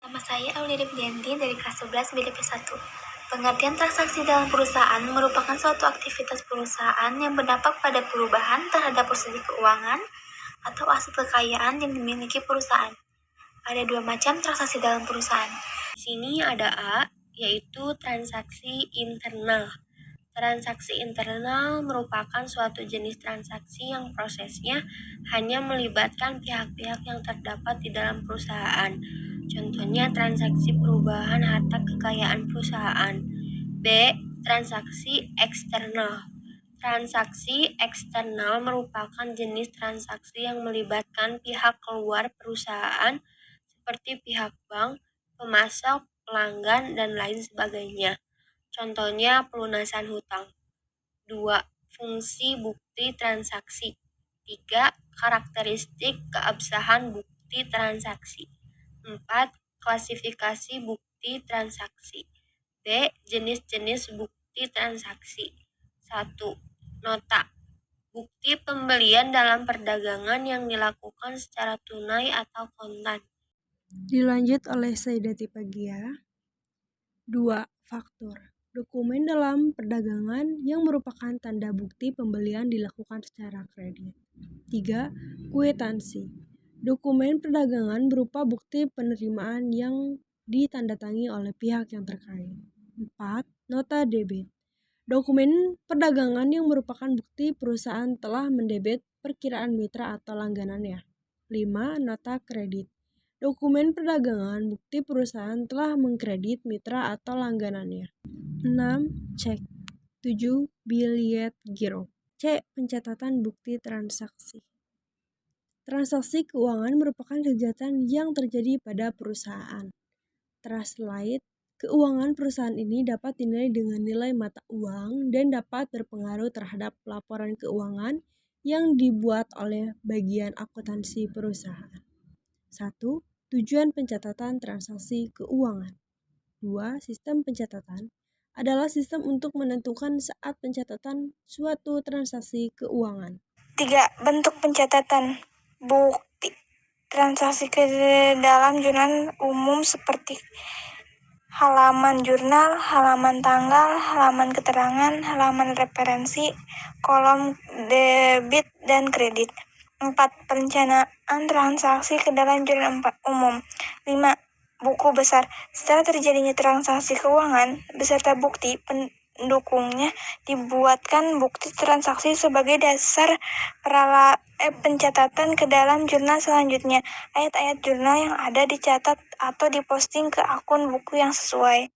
Nama saya Aulia Devdianti dari kelas 11 BDP 1. Pengertian transaksi dalam perusahaan merupakan suatu aktivitas perusahaan yang berdampak pada perubahan terhadap prosedur keuangan atau aset kekayaan yang dimiliki perusahaan. Ada dua macam transaksi dalam perusahaan. Di sini ada A, yaitu transaksi internal. Transaksi internal merupakan suatu jenis transaksi yang prosesnya hanya melibatkan pihak-pihak yang terdapat di dalam perusahaan. Contohnya transaksi perubahan harta kekayaan perusahaan. B. Transaksi eksternal. Transaksi eksternal merupakan jenis transaksi yang melibatkan pihak luar perusahaan seperti pihak bank, pemasok, pelanggan, dan lain sebagainya. Contohnya pelunasan hutang. 2. Fungsi bukti transaksi. 3. Karakteristik keabsahan bukti transaksi. 4. Klasifikasi bukti transaksi. B. Jenis-jenis bukti transaksi. 1. Nota. Bukti pembelian dalam perdagangan yang dilakukan secara tunai atau kontan. Dilanjut oleh Saidati Pagia. 2. Faktur. Dokumen dalam perdagangan yang merupakan tanda bukti pembelian dilakukan secara kredit. 3. Kwitansi. Dokumen perdagangan berupa bukti penerimaan yang ditandatangani oleh pihak yang terkait. 4. Nota debit. Dokumen perdagangan yang merupakan bukti perusahaan telah mendebet perkiraan mitra atau langganannya. 5. Nota kredit. Dokumen perdagangan bukti perusahaan telah mengkredit mitra atau langganannya. 6. Cek. 7. Billet giro. C. Pencatatan bukti transaksi. Transaksi keuangan merupakan kegiatan yang terjadi pada perusahaan. Translate, keuangan perusahaan ini dapat dinilai dengan nilai mata uang dan dapat berpengaruh terhadap laporan keuangan yang dibuat oleh bagian akuntansi perusahaan. 1. Tujuan pencatatan transaksi keuangan. 2. Sistem pencatatan adalah sistem untuk menentukan saat pencatatan suatu transaksi keuangan. 3. Bentuk pencatatan bukti transaksi ke dalam jurnal umum seperti halaman jurnal, halaman tanggal, halaman keterangan, halaman referensi, kolom debit dan kredit. 4. Perencanaan transaksi ke dalam jurnal umum. 5. Buku besar. Setelah terjadinya transaksi keuangan beserta bukti pendukungnya, dibuatkan bukti transaksi sebagai dasar pencatatan ke dalam jurnal selanjutnya. Ayat-ayat jurnal yang ada dicatat atau diposting ke akun buku yang sesuai.